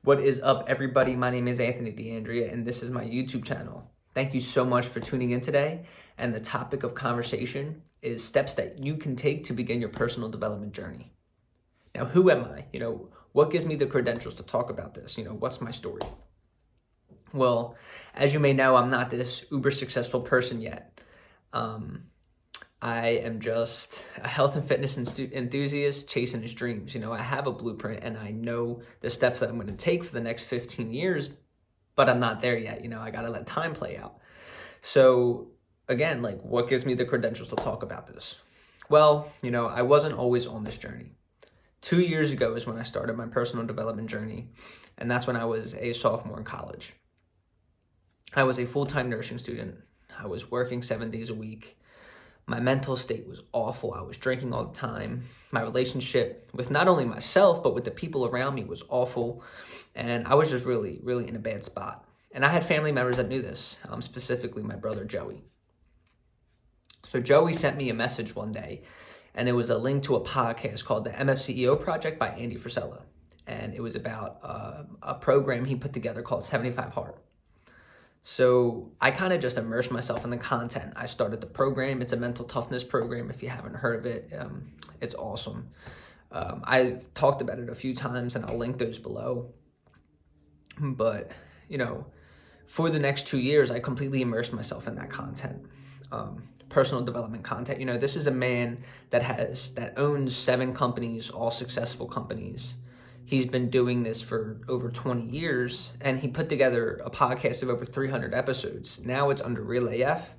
What is up, everybody? My name is Anthony DeAndrea, and this is my YouTube channel. Thank you so much for tuning in today. And the topic of conversation is steps that you can take to begin your personal development journey. Now, who am I? What gives me the credentials to talk about this? What's my story? Well, as you may know, I'm not this uber successful person yet. I am just a health and fitness enthusiast chasing his dreams. I have a blueprint and I know the steps that I'm going to take for the next 15 years, but I'm not there yet. I got to let time play out. So again, what gives me the credentials to talk about this? Well, I wasn't always on this journey. 2 years ago is when I started my personal development journey, and that's when I was a sophomore in college. I was a full-time nursing student. I was working 7 days a week. My mental state was awful. I was drinking all the time. My relationship with not only myself, but with the people around me was awful. And I was just really, really in a bad spot. And I had family members that knew this, specifically my brother, Joey. So Joey sent me a message one day, and it was a link to a podcast called the MFCEO Project by Andy Frisella. And it was about a program he put together called 75 Hard. So I kind of just immersed myself in the content. I started the program. It's a mental toughness program. If you haven't heard of it, it's awesome. I've talked about it a few times and I'll link those below. But, for the next 2 years, I completely immersed myself in that content, personal development content. This is a man that owns 7 companies, all successful companies. He's been doing this for over 20 years, and he put together a podcast of over 300 episodes. Now it's under Real AF,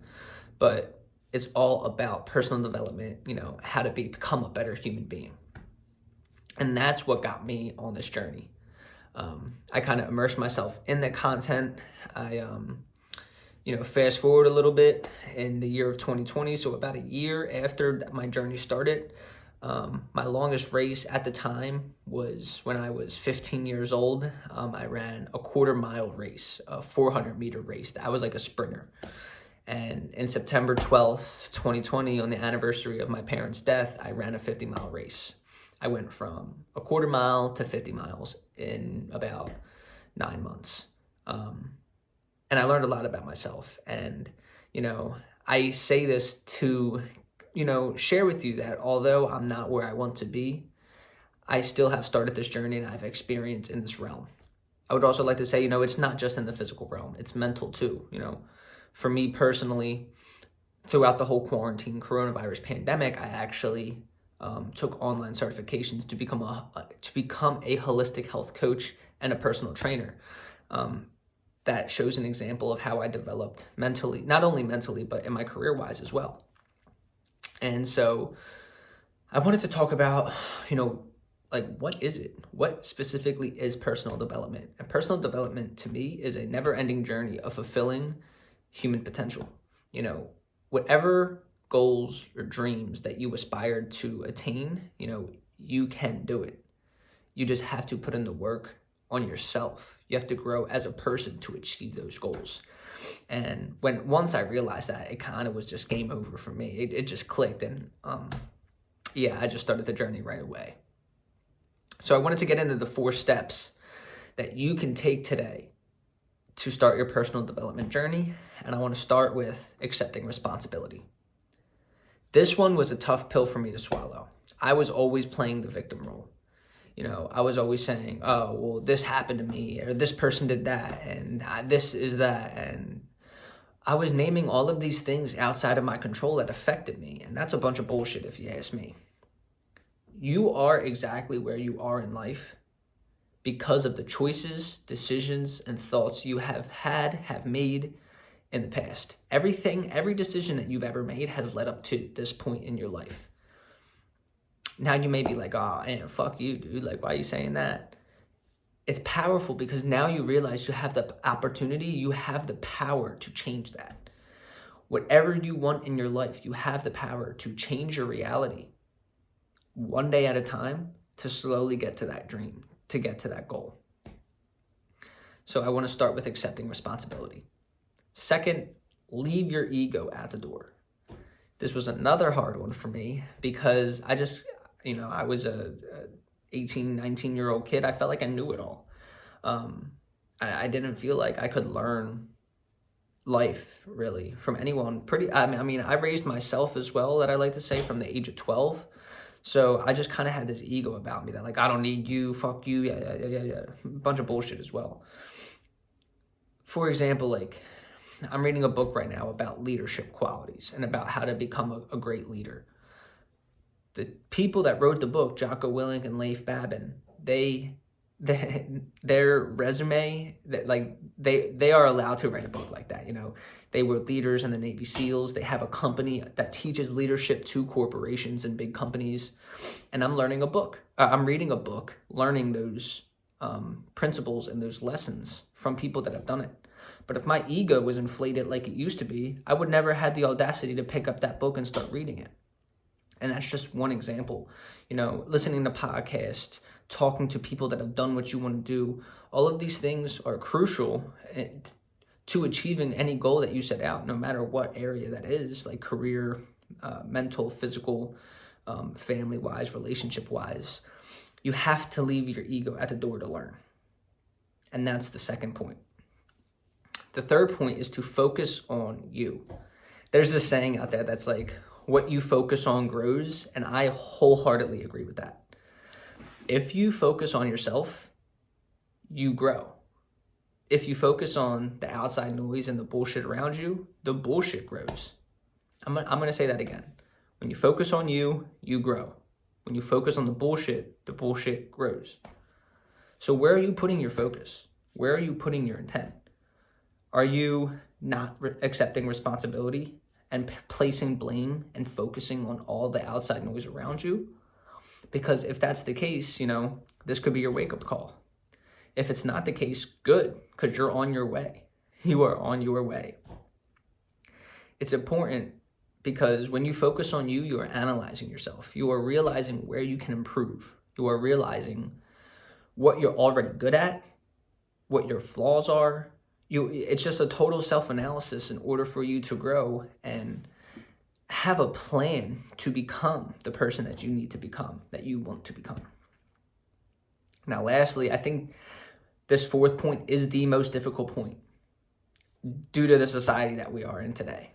but it's all about personal development, how to become a better human being. And that's what got me on this journey. I kind of immersed myself in the content. I, fast forward a little bit in the year of 2020, so about a year after my journey started. My longest race at the time was when I was 15 years old. I ran a 1/4-mile race, a 400-meter race. I was like a sprinter. And in September 12th, 2020, on the anniversary of my parents' death, I ran a 50-mile race. I went from a 1/4 mile to 50 miles in about 9 months. And I learned a lot about myself. And, I say this to share with you that although I'm not where I want to be, I still have started this journey and I have experience in this realm. I would also like to say, it's not just in the physical realm, it's mental too. For me personally, throughout the whole quarantine coronavirus pandemic, I actually took online certifications to become a holistic health coach and a personal trainer. That shows an example of how I developed mentally, not only mentally, but in my career-wise as well. And so I wanted to talk about, what is it? What specifically is personal development? And personal development to me is a never-ending journey of fulfilling human potential. Whatever goals or dreams that you aspire to attain, you can do it. You just have to put in the work on yourself. You have to grow as a person to achieve those goals. And once I realized that, it kind of was just game over for me. It just clicked, and I just started the journey right away. So I wanted to get into the 4 steps that you can take today to start your personal development journey, and I want to start with accepting responsibility. This one was a tough pill for me to swallow. I was always playing the victim role. I was always saying, oh, well, this happened to me, or this person did that, and this is that. And I was naming all of these things outside of my control that affected me. And that's a bunch of bullshit if you ask me. You are exactly where you are in life because of the choices, decisions, and thoughts you have made in the past. Every decision that you've ever made has led up to this point in your life. Now you may be like, oh, man, fuck you, dude. Why are you saying that? It's powerful because now you realize you have the opportunity, you have the power to change that. Whatever you want in your life, you have the power to change your reality one day at a time to slowly get to that dream, to get to that goal. So I want to start with accepting responsibility. Second, leave your ego at the door. This was another hard one for me because I was a 18, 19-year-old kid. I felt like I knew it all. I didn't feel like I could learn life really from anyone. I mean, I raised myself as well, that I like to say, from the age of 12. So I just kind of had this ego about me that, like, I don't need you, fuck you, yeah. A bunch of bullshit as well. For example, like, I'm reading a book right now about leadership qualities and about how to become a great leader. The people that wrote the book, Jocko Willink and Leif Babin, their resume, that, like, they are allowed to write a book like that. You know, they were leaders in the Navy SEALs. They have a company that teaches leadership to corporations and big companies. And I'm reading a book, learning those principles and those lessons from people that have done it. But if my ego was inflated like it used to be, I would never had the audacity to pick up that book and start reading it. And that's just one example. You know, listening to podcasts, talking to people that have done what you want to do, all of these things are crucial to achieving any goal that you set out, no matter what area that is, like career, mental, physical, family-wise, relationship-wise. You have to leave your ego at the door to learn. And that's the second point. The third point is to focus on you. There's this saying out there that's like, what you focus on grows, and I wholeheartedly agree with that. If you focus on yourself, you grow. If you focus on the outside noise and the bullshit around you, the bullshit grows. I'm gonna say that again. When you focus on you, you grow. When you focus on the bullshit grows. So where are you putting your focus? Where are you putting your intent? Are you not accepting responsibility and placing blame and focusing on all the outside noise around you? Because if that's the case, you know, this could be your wake-up call. If it's not the case, good, because you're on your way. You are on your way. It's important because when you focus on you, you are analyzing yourself. You are realizing where you can improve. You are realizing what you're already good at, what your flaws are. It's just a total self-analysis in order for you to grow and have a plan to become the person that you need to become, that you want to become. Now, lastly, I think this fourth point is the most difficult point due to the society that we are in today.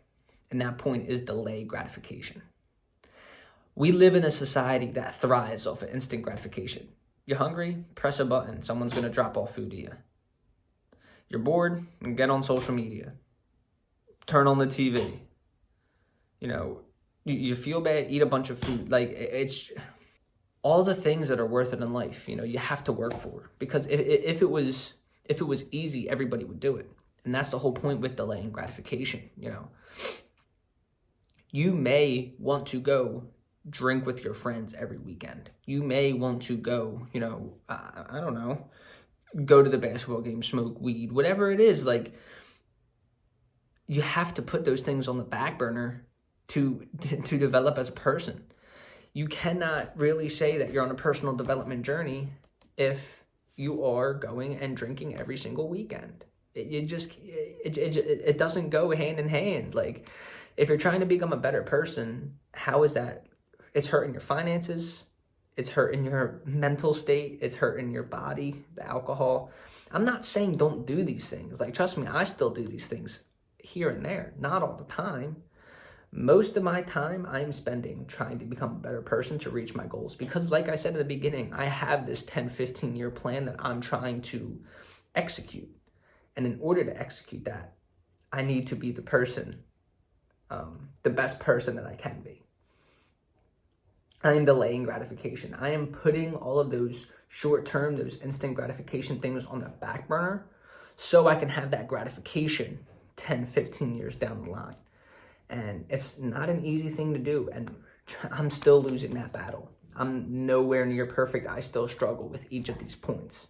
And that point is delayed gratification. We live in a society that thrives off of instant gratification. You're hungry? Press a button. Someone's going to drop off food to you. You're bored? Get on social media. Turn on the TV. You know, you feel bad? Eat a bunch of food. Like, it's all the things that are worth it in life, you know, you have to work for. Because if it was easy, everybody would do it. And that's the whole point with delaying gratification, you know. You may want to go drink with your friends every weekend. You may want to go, you know, I don't know, go to the basketball game, smoke weed, whatever it is. Like, you have to put those things on the back burner to develop as a person. You cannot really say that you're on a personal development journey if you are going and drinking every single weekend. It doesn't go hand in hand. Like, if you're trying to become a better person, how is that? It's hurting your finances. It's hurting your mental state. It's hurting your body, the alcohol. I'm not saying don't do these things. Like, trust me, I still do these things here and there. Not all the time. Most of my time I'm spending trying to become a better person to reach my goals. Because like I said in the beginning, I have this 10, 15 year plan that I'm trying to execute. And in order to execute that, I need to be the person, the best person that I can be. I am delaying gratification. I am putting all of those short-term, those instant gratification things on the back burner so I can have that gratification 10, 15 years down the line. And it's not an easy thing to do. And I'm still losing that battle. I'm nowhere near perfect. I still struggle with each of these points.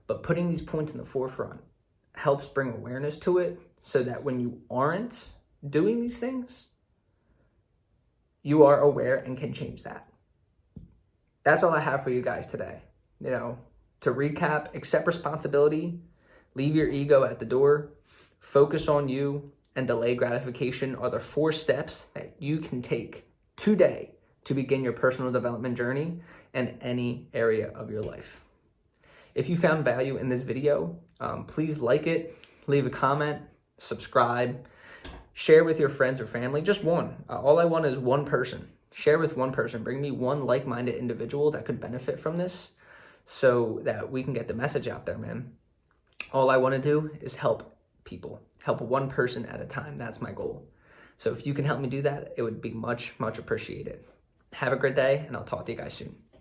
But putting these points in the forefront helps bring awareness to it so that when you aren't doing these things, you are aware and can change that. That's all I have for you guys today. You know, to recap, accept responsibility, leave your ego at the door, focus on you, and delay gratification are the 4 steps that you can take today to begin your personal development journey in any area of your life. If you found value in this video, please like it, leave a comment, subscribe, share with your friends or family, just one. All I want is one person. Share with one person. Bring me one like-minded individual that could benefit from this so that we can get the message out there, man. All I want to do is help people, help one person at a time. That's my goal. So if you can help me do that, it would be much, much appreciated. Have a great day, and I'll talk to you guys soon.